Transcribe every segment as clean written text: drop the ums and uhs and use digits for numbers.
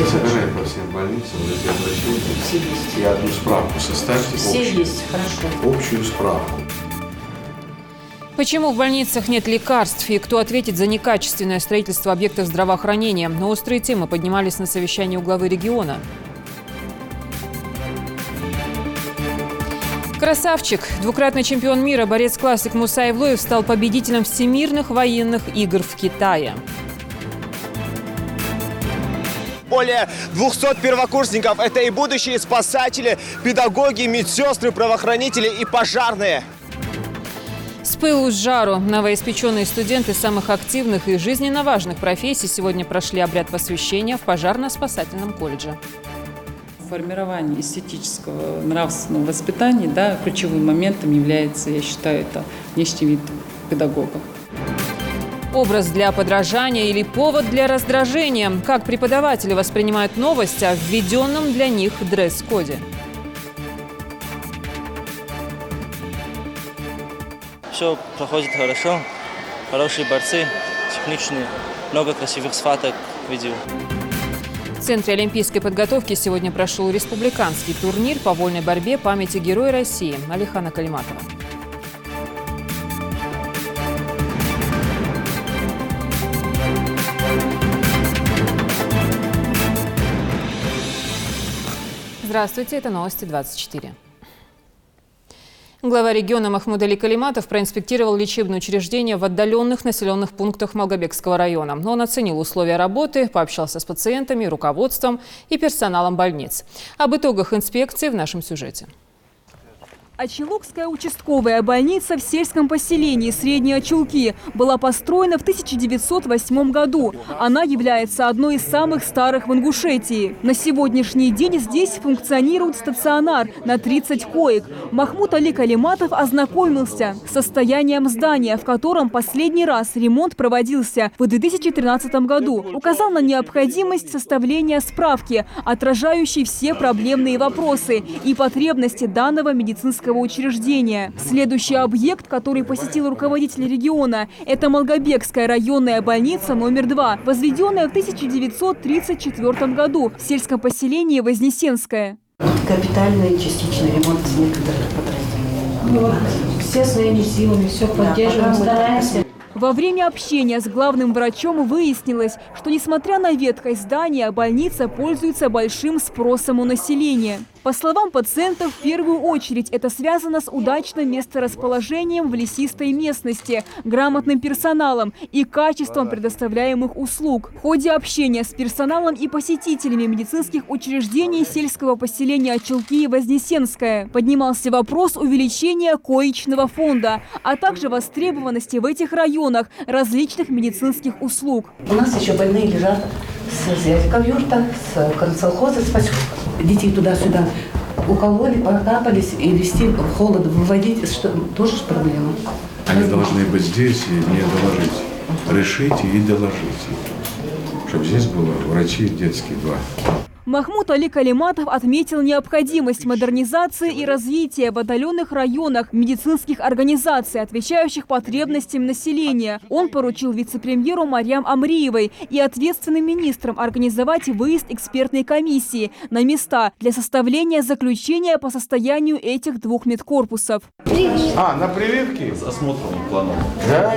Собирай по всем больницам эти обращения. Все есть. И одну справку составьте. Все общую, есть, хорошо. Общую справку. Почему в больницах нет лекарств и кто ответит за некачественное строительство объектов здравоохранения? Но острые темы поднимались на совещании у главы региона. Красавчик! Двукратный чемпион мира, борец-классик Муса Эвлоев стал победителем всемирных военных игр в Китае. Более 200 первокурсников – это и будущие спасатели, педагоги, медсестры, правоохранители и пожарные. С пылу с жару новоиспеченные студенты самых активных и жизненно важных профессий сегодня прошли обряд посвящения в пожарно-спасательном колледже. Формирование эстетического нравственного воспитания, да, ключевым моментом является, я считаю, это внешний вид педагога. Образ для подражания или повод для раздражения? Как преподаватели воспринимают новость о введенном для них дресс-коде? Все проходит хорошо, хорошие борцы, техничные, много красивых схваток видел. В Центре олимпийской подготовки сегодня прошел республиканский турнир по вольной борьбе памяти Героя России Алихана Калиматова. Здравствуйте, это новости 24. Глава региона Махмуд Али Калиматов проинспектировал лечебные учреждения в отдаленных населенных пунктах Малгобекского района. Он оценил условия работы, пообщался с пациентами, руководством и персоналом больниц. Об итогах инспекции в нашем сюжете. Очелукская участковая больница в сельском поселении Средние Очелки была построена в 1908 году. Она является одной из самых старых в Ингушетии. На сегодняшний день здесь функционирует стационар на 30 коек. Махмуд Али Калиматов ознакомился с состоянием здания, в котором последний раз ремонт проводился в 2013 году. Указал на необходимость составления справки, отражающей все проблемные вопросы и потребности данного медицинского учреждения. Следующий объект, который посетил руководитель региона, это Малгобекская районная больница номер 2, возведенная в 1934 году в сельском поселении Вознесенское. Капитальный частичный ремонт некоторых подразделений. Все своими силами, все поддерживаем, стараемся. Во время общения с главным врачом выяснилось, что несмотря на ветхость здания, больница пользуется большим спросом у населения. По словам пациентов, в первую очередь это связано с удачным месторасположением в лесистой местности, грамотным персоналом и качеством предоставляемых услуг. В ходе общения с персоналом и посетителями медицинских учреждений сельского поселения Очелки и Вознесенское поднимался вопрос увеличения коечного фонда, а также востребованности в этих районах различных медицинских услуг. У нас еще больные лежат с ковюрта, с концелхоза, с поселка. Детей туда-сюда укололи, покапались и везти в холод, выводить, что тоже проблема. Они должны быть здесь и не доложить. Решите и доложите. Чтобы здесь было врачи детские 2. Махмуд Али Калиматов отметил необходимость модернизации и развития в отдаленных районах медицинских организаций, отвечающих потребностям населения. Он поручил вице-премьеру Марьям Амриевой и ответственным министрам организовать выезд экспертной комиссии на места для составления заключения по состоянию этих 2 медкорпусов. На прививки? С осмотром планом. Да?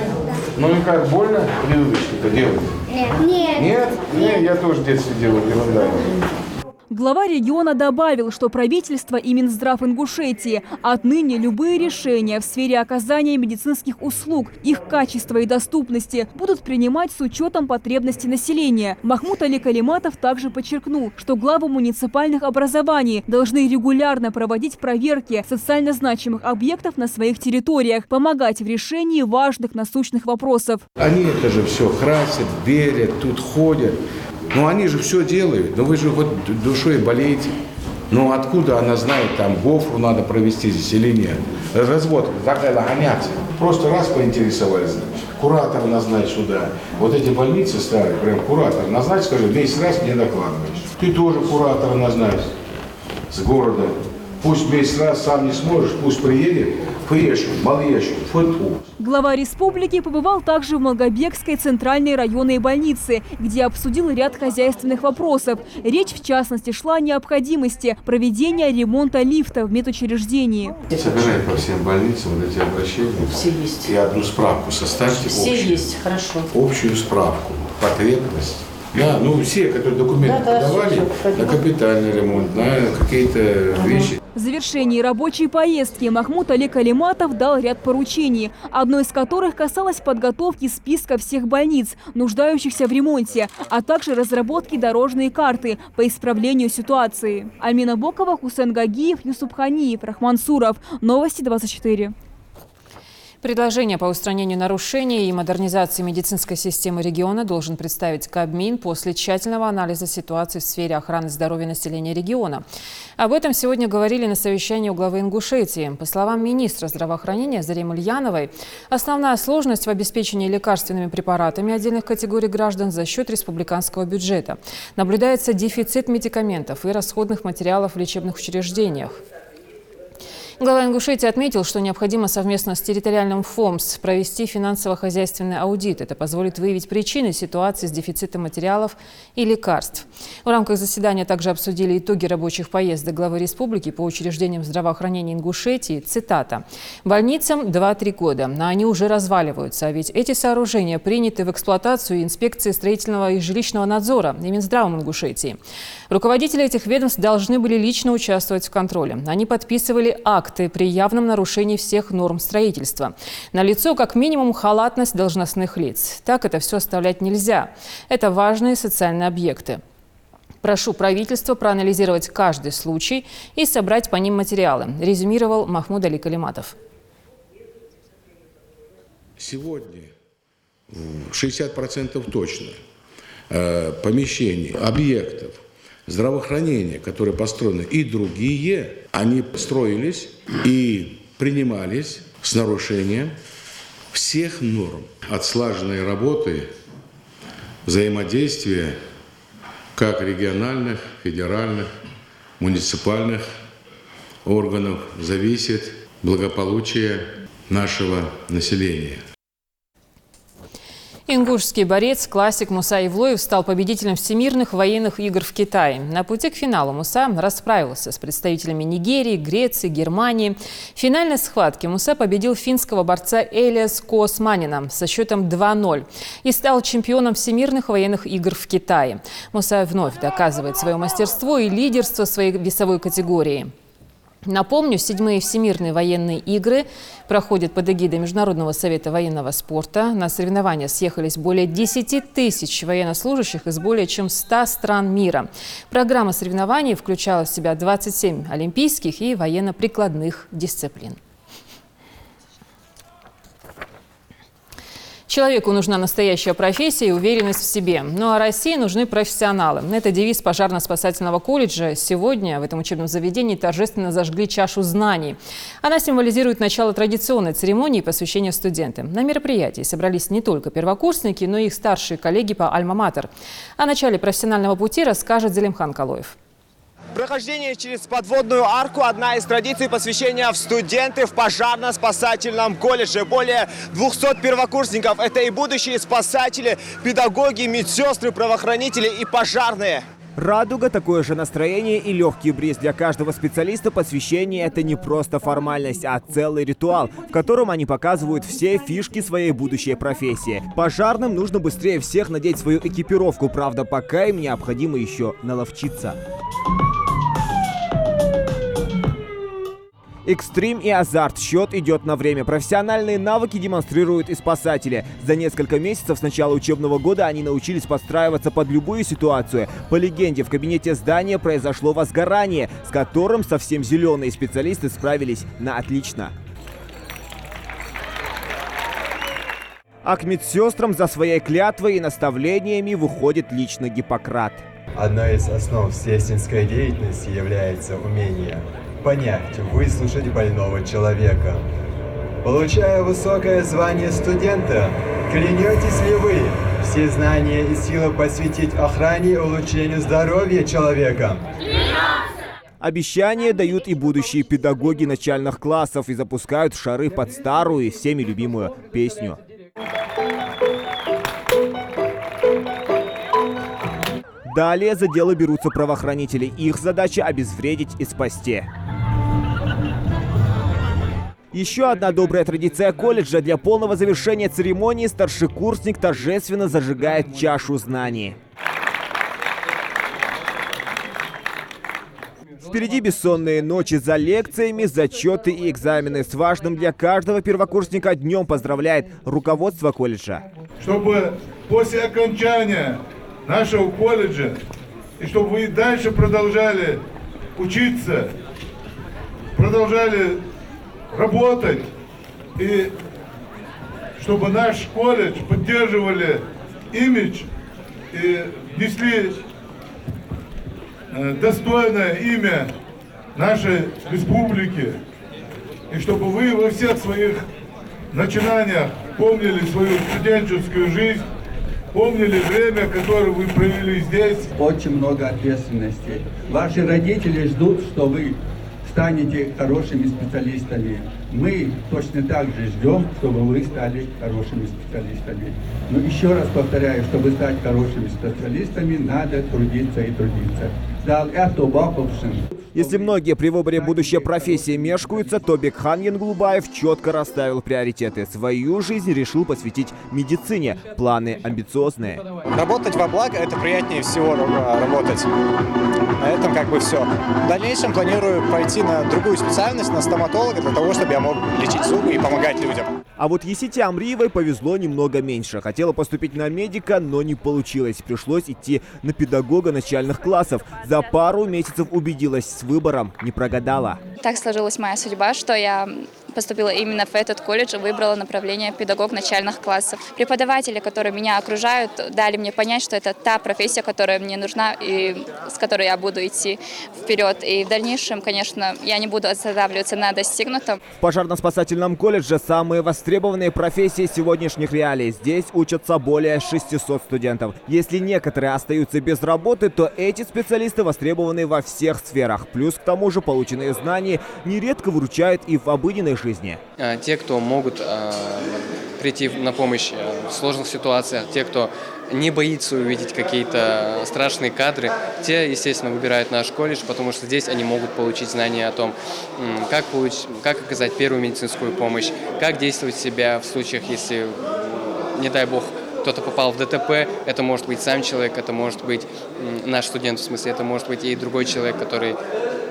Ну и как, больно прививочки-то делать? Нет. Нет? Нет, я тоже в детстве делал, ерунда. Глава региона добавил, что правительство и Минздрав Ингушетии отныне любые решения в сфере оказания медицинских услуг, их качества и доступности будут принимать с учетом потребностей населения. Махмуд Али Калиматов также подчеркнул, что главы муниципальных образований должны регулярно проводить проверки социально значимых объектов на своих территориях, помогать в решении важных насущных вопросов. Они это же все красят, белят, тут ходят. Ну, они же все делают. Но вы же хоть душой болеете. Ну, откуда она знает, там, гофру надо провести, заселение, развод, гоняться. Просто раз поинтересовались, куратора назначь сюда. Вот эти больницы старые, прям куратор назначь, скажи, месяц раз мне докладываешь. Ты тоже куратора назначь с города. Пусть месяц раз сам не сможешь, пусть приедет, Глава республики побывал также в Малгобекской центральной районной больнице, где обсудил ряд хозяйственных вопросов. Речь, в частности, шла о необходимости проведения ремонта лифта в медучреждении. Собирай по всем больницам вот эти обращения. Все есть. И одну справку составьте. Все общую. есть, хорошо. Общую справку, потребность. Да, ну все, которые документы подавали на капитальный ремонт, на какие-то вещи. В завершении рабочей поездки Махмуд Али Калиматов дал ряд поручений, одно из которых касалось подготовки списка всех больниц, нуждающихся в ремонте, а также разработки дорожной карты по исправлению ситуации. Альмина Бокова, Хусен Гагиев, Юсуп Ханиев, Рахман Суров. Новости 24. Предложение по устранению нарушений и модернизации медицинской системы региона должен представить Кабмин после тщательного анализа ситуации в сфере охраны здоровья населения региона. Об этом сегодня говорили на совещании у главы Ингушетии. По словам министра здравоохранения Заремы Ильяновой, основная сложность в обеспечении лекарственными препаратами отдельных категорий граждан за счет республиканского бюджета. Наблюдается дефицит медикаментов и расходных материалов в лечебных учреждениях. Глава Ингушетии отметил, что необходимо совместно с территориальным ФОМС провести финансово-хозяйственный аудит. Это позволит выявить причины ситуации с дефицитом материалов и лекарств. В рамках заседания также обсудили итоги рабочих поездок главы республики по учреждениям здравоохранения Ингушетии. Цитата. «Больницам 2-3 года, но они уже разваливаются, а ведь эти сооружения приняты в эксплуатацию инспекции строительного и жилищного надзора и Минздравом Ингушетии. Руководители этих ведомств должны были лично участвовать в контроле. Они подписывали акты при явном нарушении всех норм строительства. Налицо как минимум халатность должностных лиц. Так это все оставлять нельзя. Это важные социальные объекты. Прошу правительства проанализировать каждый случай и собрать по ним материалы», резюмировал Махмуд Али Калиматов. Сегодня 60% точно помещений, объектов здравоохранения, которые построены, и другие, они строились и принимались с нарушением всех норм. От слаженной работы, взаимодействия как региональных, федеральных, муниципальных органов зависит благополучие нашего населения. Ингушский борец, классик Муса Евлоев стал победителем всемирных военных игр в Китае. На пути к финалу Муса расправился с представителями Нигерии, Греции, Германии. В финальной схватке Муса победил финского борца Элиас Коосманина со счетом 2-0 и стал чемпионом всемирных военных игр в Китае. Муса вновь доказывает свое мастерство и лидерство своей весовой категории. Напомню, 7-е всемирные военные игры проходят под эгидой Международного совета военного спорта. На соревнования съехались более 10 тысяч военнослужащих из более чем 100 стран мира. Программа соревнований включала в себя 27 олимпийских и военно-прикладных дисциплин. Человеку нужна настоящая профессия и уверенность в себе. Ну а России нужны профессионалы. Это девиз пожарно-спасательного колледжа. Сегодня в этом учебном заведении торжественно зажгли чашу знаний. Она символизирует начало традиционной церемонии посвящения студентам. На мероприятии собрались не только первокурсники, но и их старшие коллеги по альма-матер. О начале профессионального пути расскажет Залимхан Калоев. Прохождение через подводную арку – одна из традиций посвящения в студенты в пожарно-спасательном колледже. Более 200 первокурсников – это и будущие спасатели, педагоги, медсестры, правоохранители и пожарные. Радуга, такое же настроение и легкий бриз. Для каждого специалиста посвящение – это не просто формальность, а целый ритуал, в котором они показывают все фишки своей будущей профессии. Пожарным нужно быстрее всех надеть свою экипировку, правда, пока им необходимо еще наловчиться. Экстрим и азарт. Счет идет на время. Профессиональные навыки демонстрируют и спасатели. За несколько месяцев с начала учебного года они научились подстраиваться под любую ситуацию. По легенде, в кабинете здания произошло возгорание, с которым совсем зеленые специалисты справились на отлично. А к медсестрам за своей клятвой и наставлениями выходит лично Гиппократ. Одной из основ сестринской деятельности является умение понять, выслушать больного человека. Получая высокое звание студента, клянетесь ли вы все знания и силы посвятить охране и улучшению здоровья человека? Обещания дают и будущие педагоги начальных классов и запускают шары под старую и всеми любимую песню. Далее за дело берутся правоохранители. Их задача – обезвредить и спасти. Еще одна добрая традиция колледжа. Для полного завершения церемонии старшекурсник торжественно зажигает чашу знаний. Впереди бессонные ночи за лекциями, зачеты и экзамены. С важным для каждого первокурсника днем поздравляет руководство колледжа. Чтобы после окончания нашего колледжа, и чтобы вы дальше продолжали учиться, продолжали работать, и чтобы наш колледж поддерживали имидж и внесли достойное имя нашей республики, и чтобы вы во всех своих начинаниях помнили свою студенческую жизнь, помнили время, которое вы провели здесь. Очень много ответственности. Ваши родители ждут, что вы станете хорошими специалистами. Мы точно так же ждем, чтобы вы стали хорошими специалистами. Но еще раз повторяю, чтобы стать хорошими специалистами, надо трудиться и трудиться. Если многие при выборе будущей профессии мешкаются, то Бекхан Янгулбаев четко расставил приоритеты. Свою жизнь решил посвятить медицине. Планы амбициозные. Работать во благо — это приятнее всего работать. На этом как бы все. В дальнейшем планирую пойти на другую специальность, на стоматолога, для того, чтобы я мог лечить зубы и помогать людям. А вот Есите Амриевой повезло немного меньше. Хотела поступить на медика, но не получилось. Пришлось идти на педагога начальных классов. За пару месяцев убедилась, с выбором не прогадала. Так сложилась моя судьба, что я поступила именно в этот колледж и выбрала направление педагог начальных классов. Преподаватели, которые меня окружают, дали мне понять, что это та профессия, которая мне нужна и с которой я буду идти вперед. И в дальнейшем, конечно, я не буду останавливаться на достигнутом. В пожарно-спасательном колледже самые востребованные профессии сегодняшних реалий. Здесь учатся более 600 студентов. Если некоторые остаются без работы, то эти специалисты востребованы во всех сферах. Плюс к тому же полученные знания нередко выручают и в обыденной жизни. Те, кто могут прийти на помощь в сложных ситуациях, те, кто не боится увидеть какие-то страшные кадры, те, естественно, выбирают наш колледж, потому что здесь они могут получить знания о том, как оказать первую медицинскую помощь, как действовать себя в случаях, если, не дай бог, кто-то попал в ДТП. Это может быть сам человек, это может быть наш студент, в смысле, это может быть и другой человек, который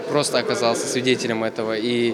просто оказался свидетелем этого. И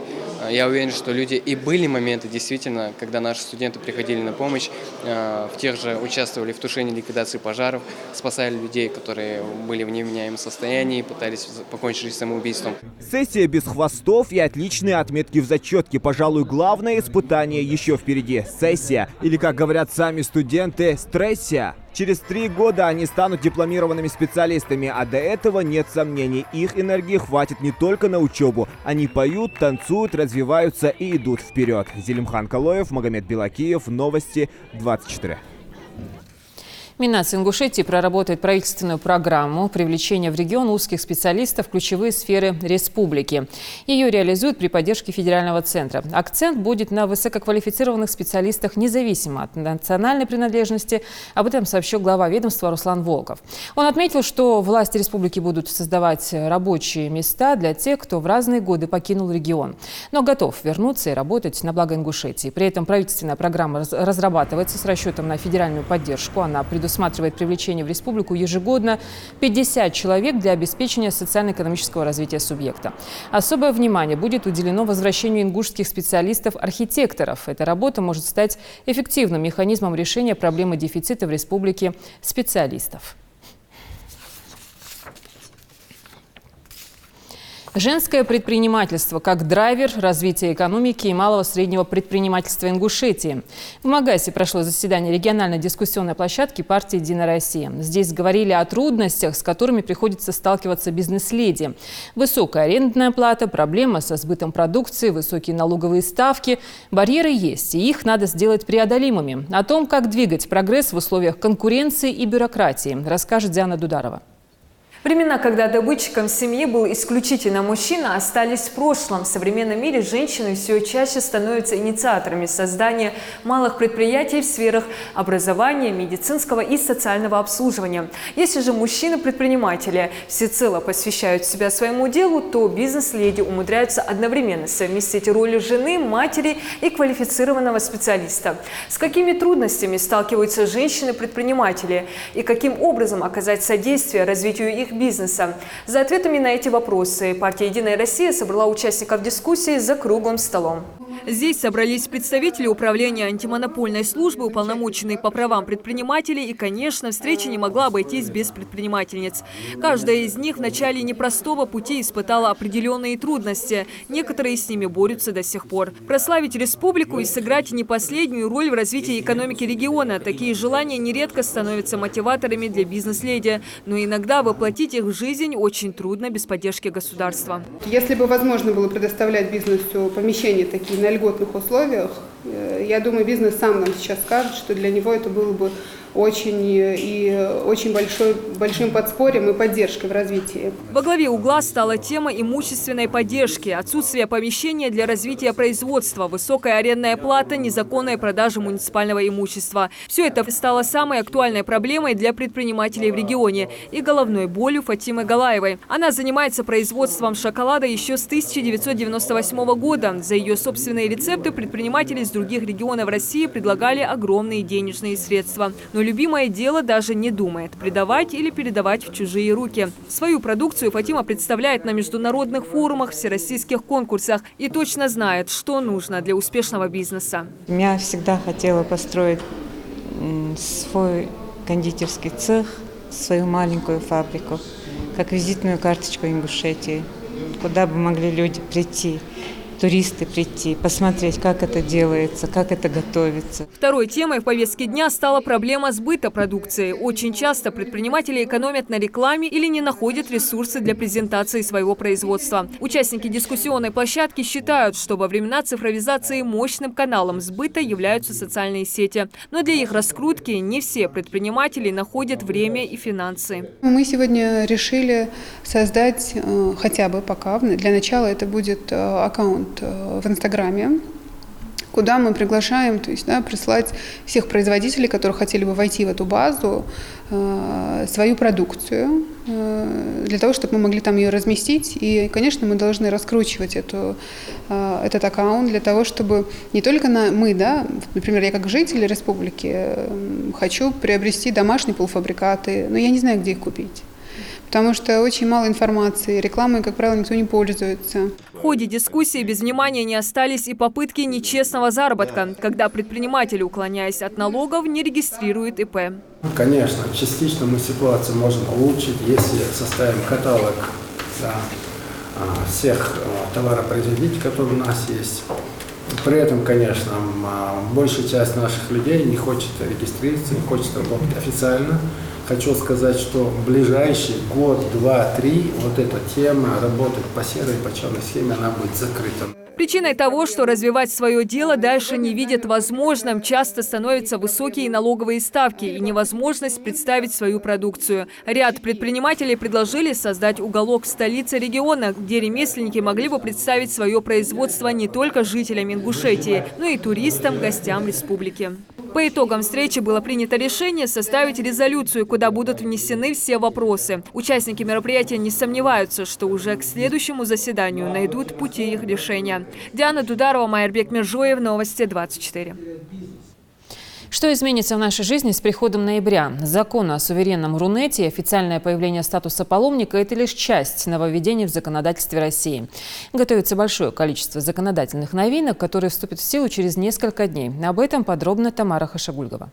я уверен, что люди, и были моменты, действительно, когда наши студенты приходили на помощь, в тех же участвовали в тушении, ликвидации пожаров, спасали людей, которые были в невменяемом состоянии, пытались покончить жизнь самоубийством. Сессия без хвостов и отличные отметки в зачетке. Пожалуй, главное испытание еще впереди. Сессия, или, как говорят сами студенты, стрессия. Через 3 года они станут дипломированными специалистами, а до этого, нет сомнений, их энергии хватит не только на учебу. Они поют, танцуют, развиваются и идут вперед. Зелимхан Калоев, Магомед Белакиев, Новости 24. Минац Ингушетии проработает правительственную программу привлечения в регион узких специалистов в ключевые сферы республики. Ее реализуют при поддержке федерального центра. Акцент будет на высококвалифицированных специалистах независимо от национальной принадлежности. Об этом сообщил глава ведомства Руслан Волков. Он отметил, что власти республики будут создавать рабочие места для тех, кто в разные годы покинул регион, но готов вернуться и работать на благо Ингушетии. При этом правительственная программа разрабатывается с расчетом на федеральную поддержку. Она предусматривает привлечение в республику ежегодно 50 человек для обеспечения социально-экономического развития субъекта. Особое внимание будет уделено возвращению ингушских специалистов-архитекторов. Эта работа может стать эффективным механизмом решения проблемы дефицита в республике специалистов. Женское предпринимательство как драйвер развития экономики и малого среднего предпринимательства Ингушетии. В Магасе прошло заседание региональной дискуссионной площадки партии «Единая Россия». Здесь говорили о трудностях, с которыми приходится сталкиваться бизнес-леди. Высокая арендная плата, проблема со сбытом продукции, высокие налоговые ставки. Барьеры есть, и их надо сделать преодолимыми. О том, как двигать прогресс в условиях конкуренции и бюрократии, расскажет Диана Дударова. Времена, когда добытчиком семьи был исключительно мужчина, остались в прошлом. В современном мире женщины все чаще становятся инициаторами создания малых предприятий в сферах образования, медицинского и социального обслуживания. Если же мужчины-предприниматели всецело посвящают себя своему делу, то бизнес-леди умудряются одновременно совместить роли жены, матери и квалифицированного специалиста. С какими трудностями сталкиваются женщины-предприниматели и каким образом оказать содействие развитию их бизнеса? За ответами на эти вопросы партия «Единая Россия» собрала участников дискуссии за круглым столом. Здесь собрались представители управления антимонопольной службы, уполномоченные по правам предпринимателей, и, конечно, встреча не могла обойтись без предпринимательниц. Каждая из них в начале непростого пути испытала определенные трудности. Некоторые с ними борются до сих пор. Прославить республику и сыграть не последнюю роль в развитии экономики региона. Такие желания нередко становятся мотиваторами для бизнес-леди, но иногда воплотить их в жизнь очень трудно без поддержки государства. Если бы возможно было предоставлять бизнесу помещения такие на льготных условиях, я думаю, бизнес сам нам сейчас скажет, что для него это было бы очень большим подспорьем и поддержкой в развитии. Во главе угла стала тема имущественной поддержки, отсутствие помещения для развития производства, высокая арендная плата, незаконная продажа муниципального имущества. Все это стало самой актуальной проблемой для предпринимателей в регионе и головной болью Фатимы Галаевой. Она занимается производством шоколада еще с 1998 года. За ее собственные рецепты предприниматели из других регионов России предлагали огромные денежные средства. Но любимое дело даже не думает – предавать или передавать в чужие руки. Свою продукцию Фатима представляет на международных форумах, всероссийских конкурсах и точно знает, что нужно для успешного бизнеса. Я всегда хотела построить свой кондитерский цех, свою маленькую фабрику, как визитную карточку Ингушетии, куда бы могли люди прийти. Туристы прийти, посмотреть, как это делается, как это готовится. Второй темой в повестке дня стала проблема сбыта продукции. Очень часто предприниматели экономят на рекламе или не находят ресурсы для презентации своего производства. Участники дискуссионной площадки считают, что во времена цифровизации мощным каналом сбыта являются социальные сети. Но для их раскрутки не все предприниматели находят время и финансы. Мы сегодня решили создать хотя бы пока, для начала это будет аккаунт в Инстаграме, куда мы приглашаем, то есть, прислать всех производителей, которые хотели бы войти в эту базу, свою продукцию, для того, чтобы мы могли там ее разместить. И, конечно, мы должны раскручивать этот аккаунт для того, чтобы не только мы, например, я как житель республики хочу приобрести домашние полуфабрикаты, но я не знаю, где их купить. Потому что очень мало информации, рекламой, как правило, никто не пользуется. В ходе дискуссии без внимания не остались и попытки нечестного заработка, когда предприниматели, уклоняясь от налогов, не регистрируют ИП. Конечно, частично мы ситуацию можем улучшить, если составим каталог всех товаропроизводителей, которые у нас есть. При этом, конечно, большая часть наших людей не хочет регистрироваться, не хочет работать официально. Хочу сказать, что в ближайший год, 2-3 вот эта тема работать по серой, по черной схеме, она будет закрыта. Причиной того, что развивать свое дело дальше не видят возможным, часто становятся высокие налоговые ставки и невозможность представить свою продукцию. Ряд предпринимателей предложили создать уголок в столице региона, где ремесленники могли бы представить свое производство не только жителям Ингушетии, но и туристам, гостям республики. По итогам встречи было принято решение составить резолюцию, куда будут внесены все вопросы. Участники мероприятия не сомневаются, что уже к следующему заседанию найдут пути их решения. Диана Дударова, Майербек Межоев, Новости 24. Что изменится в нашей жизни с приходом ноября? Закон о суверенном Рунете и официальное появление статуса паломника – это лишь часть нововведений в законодательстве России. Готовится большое количество законодательных новинок, которые вступят в силу через несколько дней. Об этом подробно Тамара Хашагульгова.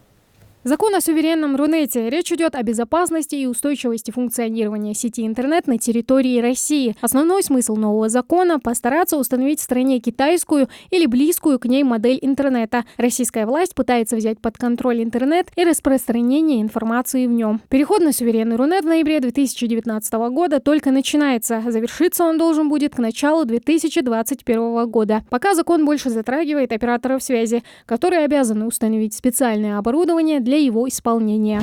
Закон о суверенном Рунете. Речь идет о безопасности и устойчивости функционирования сети интернет на территории России. Основной смысл нового закона – постараться установить в стране китайскую или близкую к ней модель интернета. Российская власть пытается взять под контроль интернет и распространение информации в нем. Переход на суверенный Рунет в ноябре 2019 года только начинается. Завершиться он должен будет к началу 2021 года. Пока закон больше затрагивает операторов связи, которые обязаны установить специальное оборудование для его исполнения.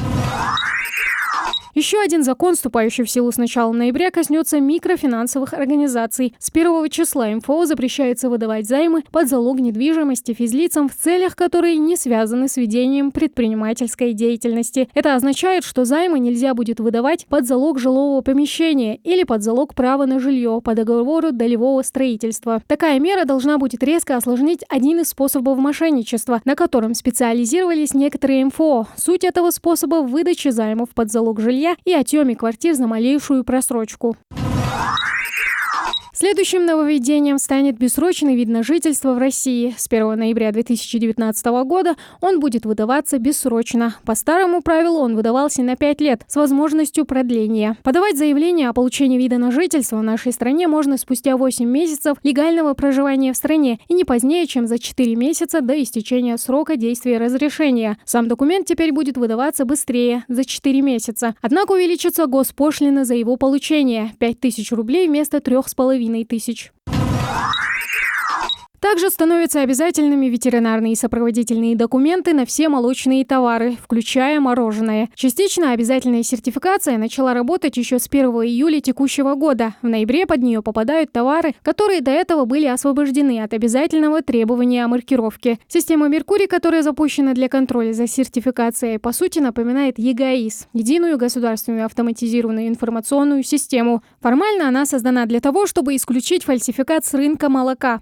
Еще один закон, вступающий в силу с начала ноября, коснется микрофинансовых организаций. С 1 числа МФО запрещается выдавать займы под залог недвижимости физлицам в целях, которые не связаны с ведением предпринимательской деятельности. Это означает, что займы нельзя будет выдавать под залог жилого помещения или под залог права на жилье по договору долевого строительства. Такая мера должна будет резко осложнить один из способов мошенничества, на котором специализировались некоторые МФО. Суть этого способа – выдача займов под залог жилья и отъеме квартир за малейшую просрочку. Следующим нововведением станет бессрочный вид на жительство в России. С 1 ноября 2019 года он будет выдаваться бессрочно. По старому правилу он выдавался на 5 лет с возможностью продления. Подавать заявление о получении вида на жительство в нашей стране можно спустя 8 месяцев легального проживания в стране и не позднее, чем за 4 месяца до истечения срока действия разрешения. Сам документ теперь будет выдаваться быстрее, за 4 месяца. Однако увеличится госпошлина за его получение – 5000 рублей вместо 3500. Также становятся обязательными ветеринарные и сопроводительные документы на все молочные товары, включая мороженое. Частично обязательная сертификация начала работать еще с 1 июля текущего года. В ноябре под нее попадают товары, которые до этого были освобождены от обязательного требования о маркировке. Система «Меркурий», которая запущена для контроля за сертификацией, по сути напоминает ЕГАИС – единую государственную автоматизированную информационную систему. Формально она создана для того, чтобы исключить фальсификат с рынка молока.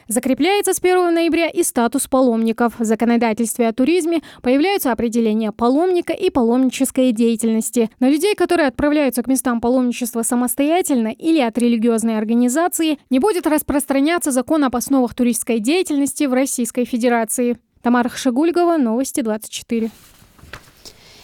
Закрепляется с 1 ноября и статус паломников. В законодательстве о туризме появляются определения паломника и паломнической деятельности. На людей, которые отправляются к местам паломничества самостоятельно или от религиозной организации, не будет распространяться закон об основах туристской деятельности в Российской Федерации. Тамара Хшигульгова, Новости 24.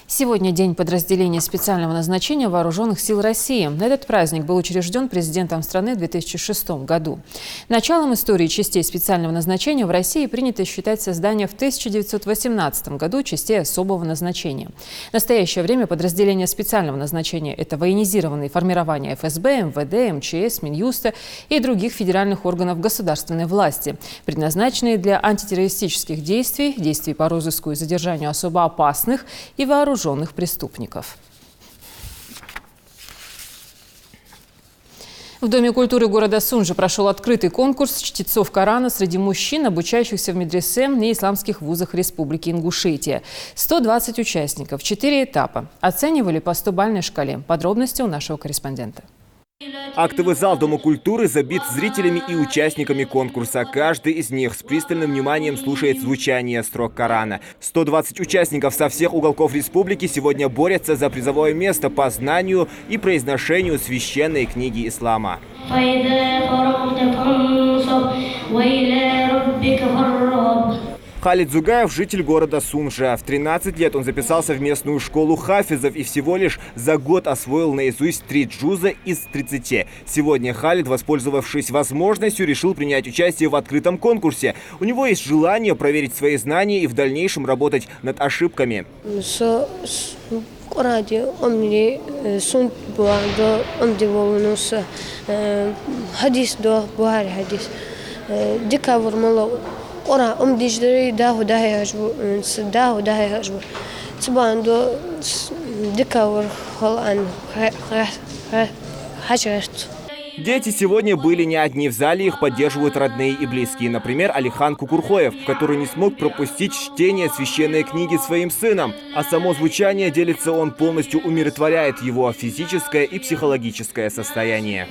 Сегодня день подразделения специального назначения Вооруженных сил России. Этот праздник был учрежден президентом страны в 2006 году. Началом истории частей специального назначения в России принято считать создание в 1918 году частей особого назначения. В настоящее время подразделения специального назначения – это военизированные формирования ФСБ, МВД, МЧС, Минюста и других федеральных органов государственной власти, предназначенные для антитеррористических действий, действий по розыску и задержанию особо опасных и вооруженных преступников. В Доме культуры города Сунжа прошел открытый конкурс чтецов Корана среди мужчин, обучающихся в медресе и исламских вузах Республики Ингушетия. 120 участников, 4 этапа. Оценивали по 100-бальной шкале. Подробности у нашего корреспондента. Актовый зал Дома культуры забит зрителями и участниками конкурса. Каждый из них с пристальным вниманием слушает звучание строк Корана. 120 участников со всех уголков республики сегодня борются за призовое место по знанию и произношению священной книги ислама. Халид Зугаев – житель города Сунжа. В 13 лет он записался в местную школу хафизов и всего лишь за год освоил наизусть 3 джуза из 30. Сегодня Халид, воспользовавшись возможностью, решил принять участие в открытом конкурсе. У него есть желание проверить свои знания и в дальнейшем работать над ошибками. Ora dişleri daha hacbu, daha hacbu. Sıban do dikavur halan hacert. Дети сегодня были не одни. В зале их поддерживают родные и близкие. Например, Алихан Кукурхоев, который не смог пропустить чтение священной книги своим сыном. А само звучание, делится он, полностью умиротворяет его физическое и психологическое состояние.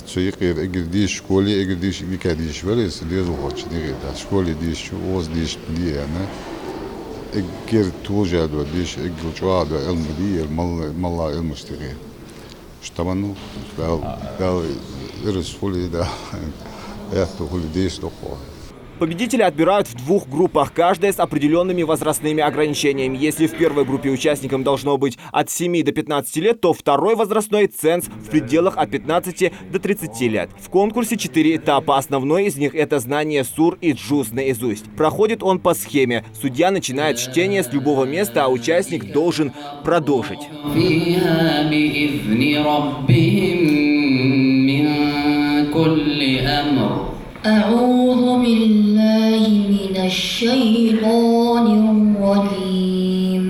Цуикер игрдиш школе игрдиш викадиш велес лезу хочни гита школе диш оз диш лиана игер тужадо диш игучадо элмдир малла элмустиги штаману да ирсфули да это хулидиш тохо. Победители отбирают в 2 группах, каждая с определенными возрастными ограничениями. Если в первой группе участникам должно быть от 7 до 15 лет, то второй возрастной ценз в пределах от 15 до 30 лет. В конкурсе 4 этапа. Основной из них – это знание сур и джуз наизусть. Проходит он по схеме. Судья начинает чтение с любого места, а участник должен продолжить. أعوذ بالله من الشيطان الرجيم.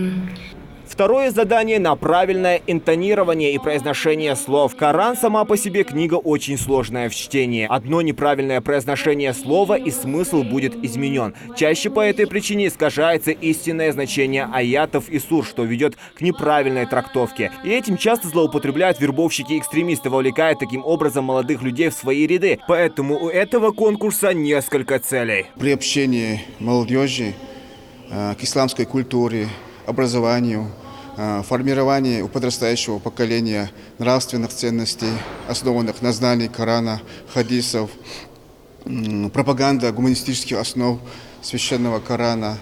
Второе задание на правильное интонирование и произношение слов. Коран сама по себе книга очень сложная в чтении. Одно неправильное произношение слова и смысл будет изменен. Чаще по этой причине искажается истинное значение аятов и сур, что ведет к неправильной трактовке. И этим часто злоупотребляют вербовщики-экстремисты, вовлекая таким образом молодых людей в свои ряды. Поэтому у этого конкурса несколько целей. Приобщение молодежи к исламской культуре, образованию, формирование у подрастающего поколения нравственных ценностей, основанных на знании Корана, хадисов, пропаганда гуманистических основ священного Корана,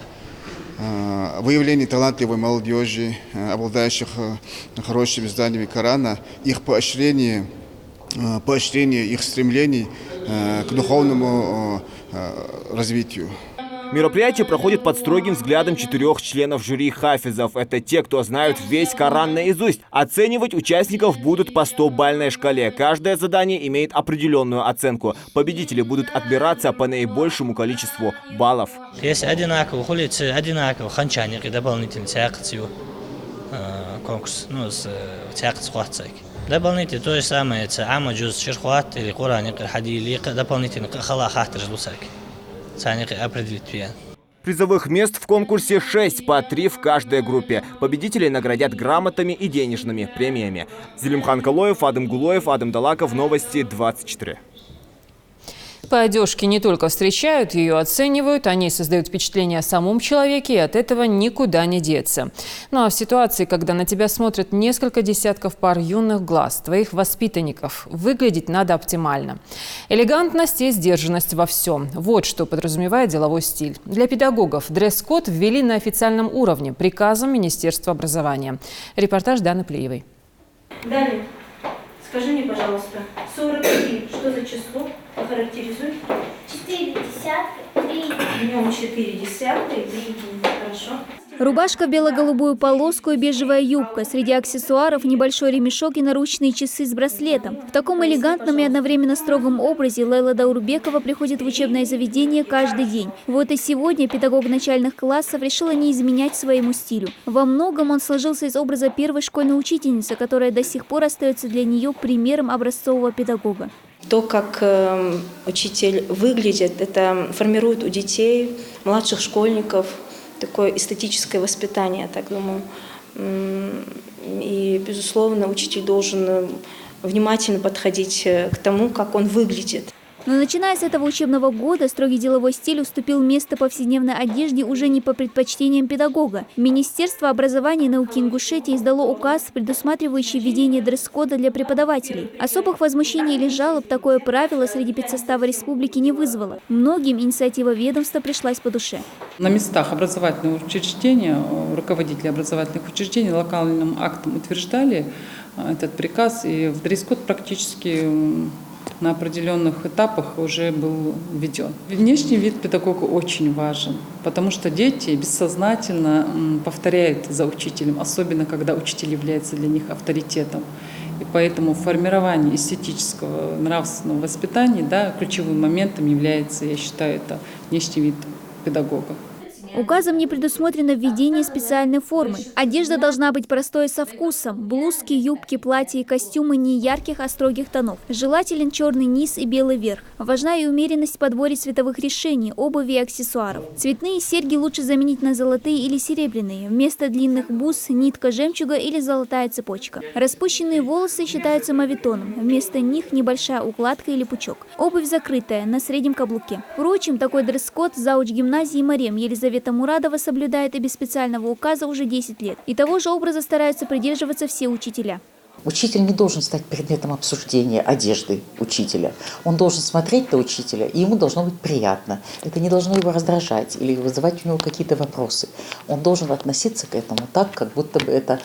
выявление талантливой молодежи, обладающих хорошими знаниями Корана, их поощрение их стремлений к духовному развитию. Мероприятие проходит под строгим взглядом 4 членов жюри хафизов. Это те, кто знают весь Коран наизусть. Оценивать участников будут по 100-бальной шкале. Каждое задание имеет определенную оценку. Победители будут отбираться по наибольшему количеству баллов. Есть одинаково ханчане дополнительный конкурс, дополнительно то же самое, это амаджуз, шерхуат или куран, хадили, дополнительно халахат ржлусаки. Призовых мест в конкурсе 6, по 3 в каждой группе. Победителей наградят грамотами и денежными премиями. Зелимхан Калоев, Адам Гулоев, Адам Далаков. Новости 24. По одежке не только встречают, ее оценивают, они создают впечатление о самом человеке, и от этого никуда не деться. Ну а в ситуации, когда на тебя смотрят несколько десятков пар юных глаз, твоих воспитанников, выглядеть надо оптимально. Элегантность и сдержанность во всем. Вот что подразумевает деловой стиль. Для педагогов дресс-код ввели на официальном уровне приказом Министерства образования. Репортаж Даны Плеевой. Далее. Скажи мне, пожалуйста, 43, что за число? Охарактеризуй. 4 десятка, 3. Днем 4 десятка и 3 единицы. Хорошо. Рубашка в бело-голубую полоску и бежевая юбка. Среди аксессуаров небольшой ремешок и наручные часы с браслетом. В таком элегантном и одновременно строгом образе Лейла Даурбекова приходит в учебное заведение каждый день. Вот и сегодня педагог начальных классов решила не изменять своему стилю. Во многом он сложился из образа первой школьной учительницы, которая до сих пор остается для нее примером образцового педагога. То, как учитель выглядит, это формирует у детей, младших школьников, такое эстетическое воспитание, я так думаю. И, безусловно, учитель должен внимательно подходить к тому, как он выглядит. Но начиная с этого учебного года строгий деловой стиль уступил место повседневной одежде уже не по предпочтениям педагога. Министерство образования и науки Ингушетии издало указ, предусматривающий введение дресс-кода для преподавателей. Особых возмущений или жалоб такое правило среди педсостава республики не вызвало. Многим инициатива ведомства пришлась по душе. На местах образовательных учреждений, руководители образовательных учреждений локальным актом утверждали этот приказ, и в дресс-код практически на определенных этапах уже был введен. Внешний вид педагога очень важен, потому что дети бессознательно повторяют за учителем, особенно когда учитель является для них авторитетом. И поэтому формирование эстетического, нравственного воспитания, ключевым моментом является, я считаю, это внешний вид педагога. Указом не предусмотрено введение специальной формы. Одежда должна быть простой со вкусом. Блузки, юбки, платья и костюмы не ярких, а строгих тонов. Желателен черный низ и белый верх. Важна и умеренность в подборе цветовых решений, обуви и аксессуаров. Цветные серьги лучше заменить на золотые или серебряные. Вместо длинных бус – нитка жемчуга или золотая цепочка. Распущенные волосы считаются моветоном. Вместо них небольшая укладка или пучок. Обувь закрытая, на среднем каблуке. Впрочем, такой дресс-код зауч гимназии Марем Елизавета Мурадова соблюдает и без специального указа уже 10 лет. И того же образа стараются придерживаться все учителя. Учитель не должен стать предметом обсуждения одежды учителя. Он должен смотреть на учителя, и ему должно быть приятно. Это не должно его раздражать или вызывать у него какие-то вопросы. Он должен относиться к этому так, как будто бы это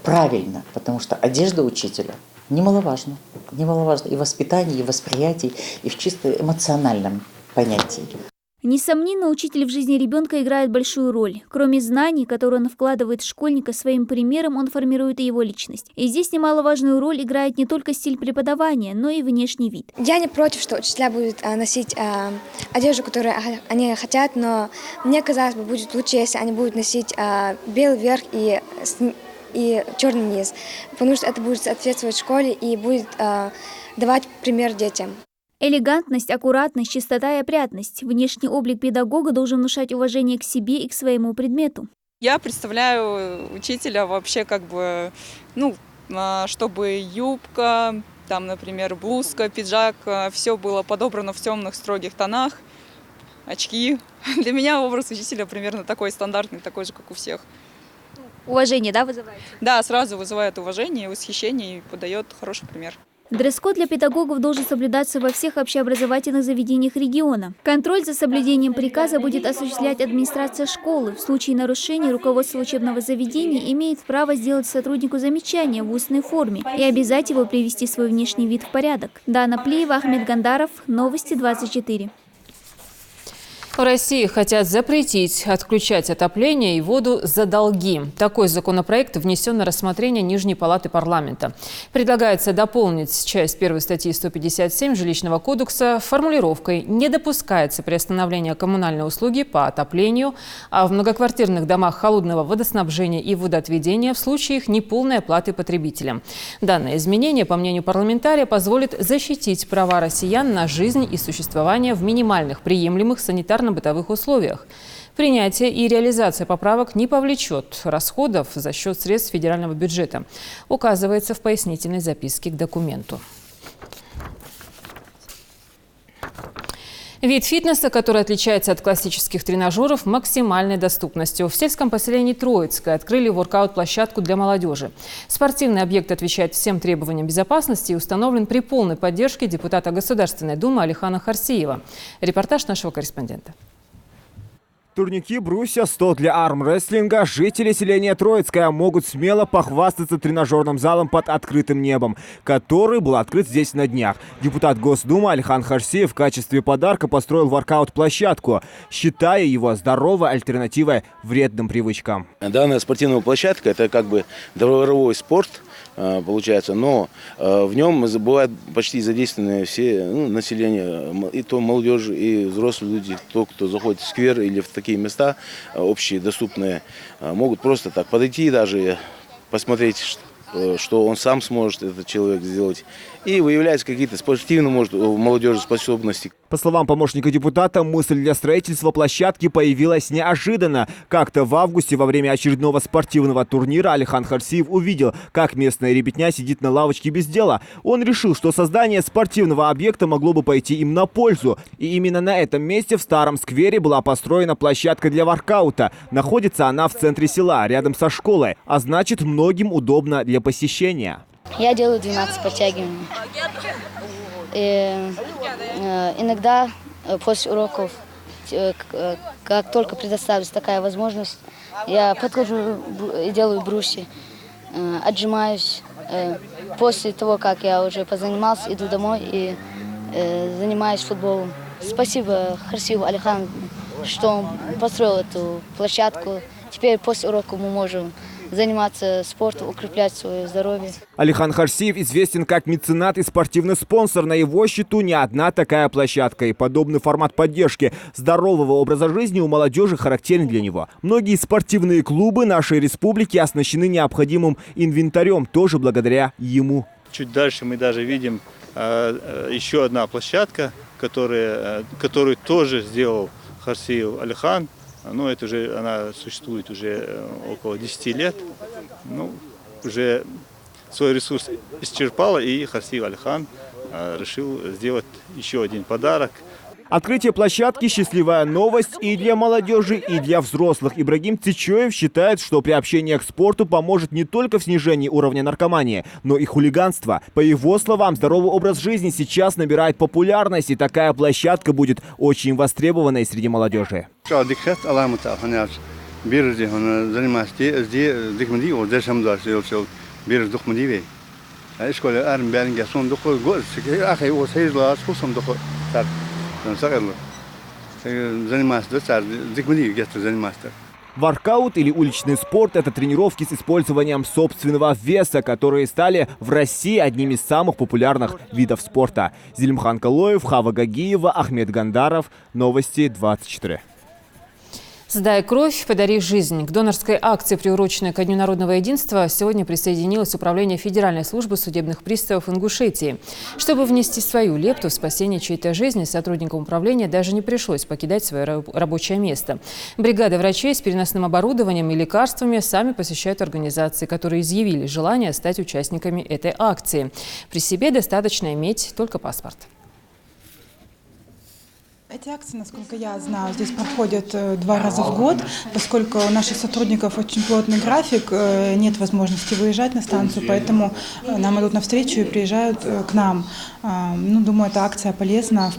правильно, потому что одежда учителя немаловажна. Немаловажна и в воспитании, и в восприятии, и в чисто эмоциональном понятии. Несомненно, учитель в жизни ребенка играет большую роль. Кроме знаний, которые он вкладывает в школьника, своим примером он формирует и его личность. И здесь немаловажную роль играет не только стиль преподавания, но и внешний вид. Я не против, что учителя будут носить одежду, которую они хотят, но мне казалось бы, будет лучше, если они будут носить белый верх и черный низ, потому что это будет соответствовать школе и будет давать пример детям. Элегантность, аккуратность, чистота и опрятность. Внешний облик педагога должен внушать уважение к себе и к своему предмету. Я представляю учителя вообще чтобы юбка, там, например, блузка, пиджак, все было подобрано в темных строгих тонах, очки. Для меня образ учителя примерно такой стандартный, такой же, как у всех. Уважение, да, вызывает? Да, сразу вызывает уважение, восхищение и подает хороший пример. Дресс-код для педагогов должен соблюдаться во всех общеобразовательных заведениях региона. Контроль за соблюдением приказа будет осуществлять администрация школы. В случае нарушений руководство учебного заведения имеет право сделать сотруднику замечание в устной форме и обязать его привести свой внешний вид в порядок. Дана Плиева, Ахмед Гандаров, Новости 24. В России хотят запретить отключать отопление и воду за долги. Такой законопроект внесен на рассмотрение Нижней палаты парламента. Предлагается дополнить часть 1 статьи 157 Жилищного кодекса формулировкой «Не допускается приостановление коммунальной услуги по отоплению, а в многоквартирных домах холодного водоснабжения и водоотведения в случае их неполной оплаты потребителям». Данное изменение, по мнению парламентария, позволит защитить права россиян на жизнь и существование в минимальных приемлемых санитарно-бытовых условиях. Принятие и реализация поправок не повлечет расходов за счет средств федерального бюджета, указывается в пояснительной записке к документу. Вид фитнеса, который отличается от классических тренажеров максимальной доступностью. В сельском поселении Троицкое открыли воркаут-площадку для молодежи. Спортивный объект отвечает всем требованиям безопасности и установлен при полной поддержке депутата Государственной Думы Алихана Харсиева. Репортаж нашего корреспондента. Турники, брусья, стол для армрестлинга. Жители селения Троицкое могут смело похвастаться тренажерным залом под открытым небом, который был открыт здесь на днях. Депутат Госдумы Алихан Харсиев в качестве подарка построил воркаут-площадку, считая его здоровой альтернативой вредным привычкам. Данная спортивная площадка – это как бы дворовой спорт, получается, но в нем бывают почти задействованы все население, и то молодежь, и взрослые люди, кто заходит в сквер или в такие места общие, доступные, могут просто так подойти, даже посмотреть, что он сам сможет, этот человек, сделать. И выявляются какие-то спортивные, может, у молодежи способности. По словам помощника депутата, мысль для строительства площадки появилась неожиданно. Как-то в августе во время очередного спортивного турнира Алихан Харсиев увидел, как местная ребятня сидит на лавочке без дела. Он решил, что создание спортивного объекта могло бы пойти им на пользу. И именно на этом месте в старом сквере была построена площадка для воркаута. Находится она в центре села, рядом со школой, а значит, многим удобно для посещения. Я делаю 12 подтягиваний. Иногда после уроков, как только предоставится такая возможность, я подхожу и делаю брусья, отжимаюсь. После того, как я уже позанимался, иду домой и занимаюсь футболом. Спасибо Харсиеву Алихану, что он построил эту площадку. Теперь после урока мы можем заниматься спортом, укреплять свое здоровье. Алихан Харсиев известен как меценат и спортивный спонсор. На его счету не одна такая площадка. И подобный формат поддержки здорового образа жизни у молодежи характерен для него. Многие спортивные клубы нашей республики оснащены необходимым инвентарем, тоже благодаря ему. Чуть дальше мы даже видим еще одна площадка, которую тоже сделал Харсиев Алихан. Но это уже, она существует уже около 10 лет. Ну, уже свой ресурс исчерпала, и Харсиев Алихан решил сделать еще один подарок. Открытие площадки – счастливая новость и для молодежи, и для взрослых. Ибрагим Цичоев считает, что приобщение к спорту поможет не только в снижении уровня наркомании, но и хулиганства. По его словам, здоровый образ жизни сейчас набирает популярность, и такая площадка будет очень востребованной среди молодежи. Воркаут или уличный спорт – это тренировки с использованием собственного веса, которые стали в России одними из самых популярных видов спорта. Зелимхан Калоев, Хава Гагиева, Ахмед Гандаров. Новости 24. «Сдай кровь, подари жизнь». К донорской акции, приуроченной ко Дню народного единства, сегодня присоединилось Управление Федеральной службы судебных приставов Ингушетии. Чтобы внести свою лепту в спасение чьей-то жизни, сотрудникам управления даже не пришлось покидать свое рабочее место. Бригады врачей с переносным оборудованием и лекарствами сами посещают организации, которые изъявили желание стать участниками этой акции. При себе достаточно иметь только паспорт. Эти акции, насколько я знаю, здесь проходят 2 раза в год, поскольку у наших сотрудников очень плотный график, нет возможности выезжать на станцию, поэтому нам идут навстречу и приезжают к нам. Думаю, эта акция полезна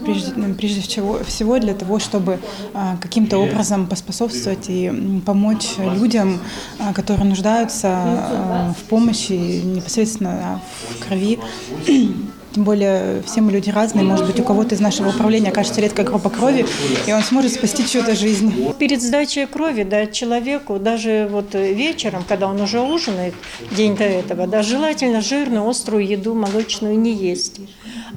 прежде всего для того, чтобы каким-то образом поспособствовать и помочь людям, которые нуждаются в помощи непосредственно в крови. Тем более все мы люди разные, может быть, у кого-то из нашего управления окажется редкая группа крови, и он сможет спасти чью-то жизнь. Перед сдачей крови человеку, даже вечером, когда он уже ужинает день до этого, желательно жирную, острую еду, молочную не есть.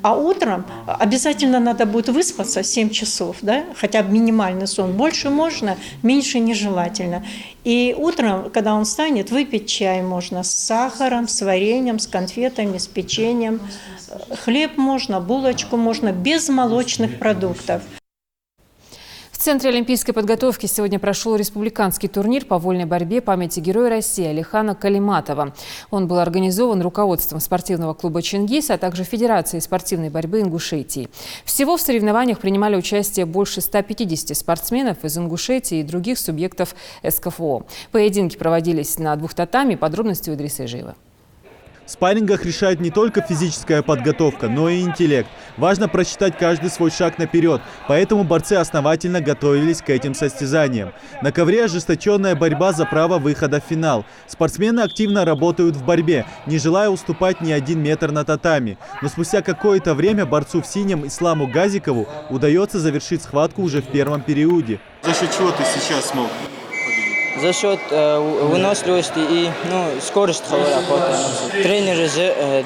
А утром обязательно надо будет выспаться 7 часов, хотя бы минимальный сон. Больше можно, меньше нежелательно. И утром, когда он встанет, выпить чай можно с сахаром, с вареньем, с конфетами, с печеньем. Хлеб можно, булочку можно, без молочных продуктов. В Центре олимпийской подготовки сегодня прошел республиканский турнир по вольной борьбе памяти Героя России Алихана Калиматова. Он был организован руководством спортивного клуба «Чингис», а также Федерацией спортивной борьбы Ингушетии. Всего в соревнованиях принимали участие больше 150 спортсменов из Ингушетии и других субъектов СКФО. Поединки проводились на 2 татами. Подробности у Идриса Ижиева. В спаррингах решает не только физическая подготовка, но и интеллект. Важно просчитать каждый свой шаг наперед, поэтому борцы основательно готовились к этим состязаниям. На ковре ожесточенная борьба за право выхода в финал. Спортсмены активно работают в борьбе, не желая уступать ни 1 метр на татами. Но спустя какое-то время борцу в синем Исламу Газикову удается завершить схватку уже в первом периоде. За счет чего ты сейчас смог? За счет выносливости и скорости работы. Тренеры,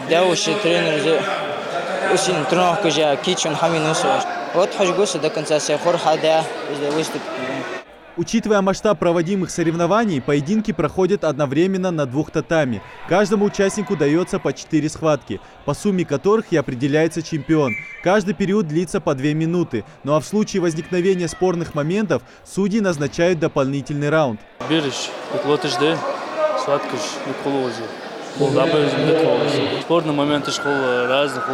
девушки, тренеры очень трудно уже кичун хаминусу. Вот хочу до конца всех хода выступить. Учитывая масштаб проводимых соревнований, поединки проходят одновременно на 2 татами. Каждому участнику дается по 4 схватки, по сумме которых и определяется чемпион. Каждый период длится по 2 минуты, ну а в случае возникновения спорных моментов судьи назначают дополнительный раунд. Спорные моменты разных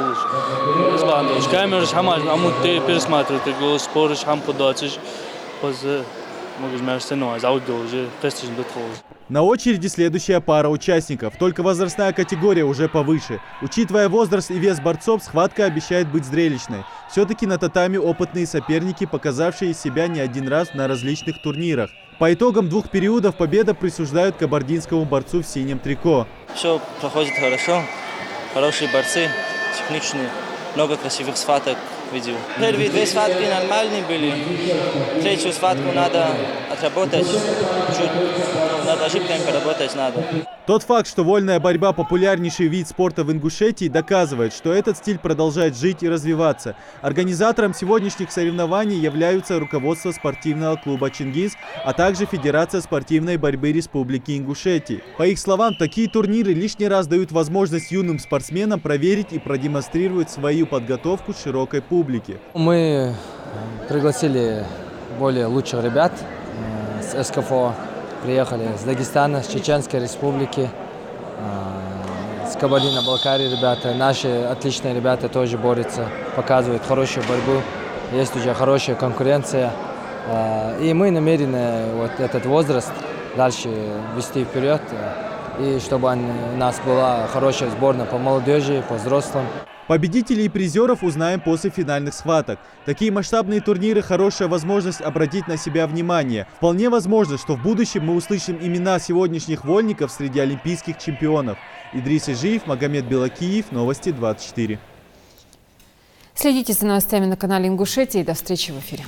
На очереди следующая пара участников, только возрастная категория уже повыше. Учитывая возраст и вес борцов, схватка обещает быть зрелищной. Все-таки на татами опытные соперники, показавшие себя не 1 раз на различных турнирах. По итогам 2 периодов победа присуждают кабардинскому борцу в синем трико. Все проходит хорошо, хорошие борцы, техничные, много красивых схваток видел. Первые 2 схватки нормальные были, 3-ю схватку надо отработать, над ошибками поработать надо. Тот факт, что вольная борьба – популярнейший вид спорта в Ингушетии, доказывает, что этот стиль продолжает жить и развиваться. Организатором сегодняшних соревнований являются руководство спортивного клуба «Чингис», а также Федерация спортивной борьбы Республики Ингушетия. По их словам, такие турниры лишний раз дают возможность юным спортсменам проверить и продемонстрировать свою подготовку широкой публике. Мы пригласили более лучших ребят с СКФО. Приехали с Дагестана, с Чеченской республики, с Кабардино-Балкарии ребята. Наши отличные ребята тоже борются, показывают хорошую борьбу. есть уже хорошая конкуренция. И мы намерены вот этот возраст дальше вести вперед, и чтобы у нас была хорошая сборная по молодежи, по взрослым. Победителей и призеров узнаем после финальных схваток. Такие масштабные турниры – хорошая возможность обратить на себя внимание. Вполне возможно, что в будущем мы услышим имена сегодняшних вольников среди олимпийских чемпионов. Идрис Ижиев, Магомед Белакиев, Новости 24. Следите за новостями на канале Ингушетии. До встречи в эфире.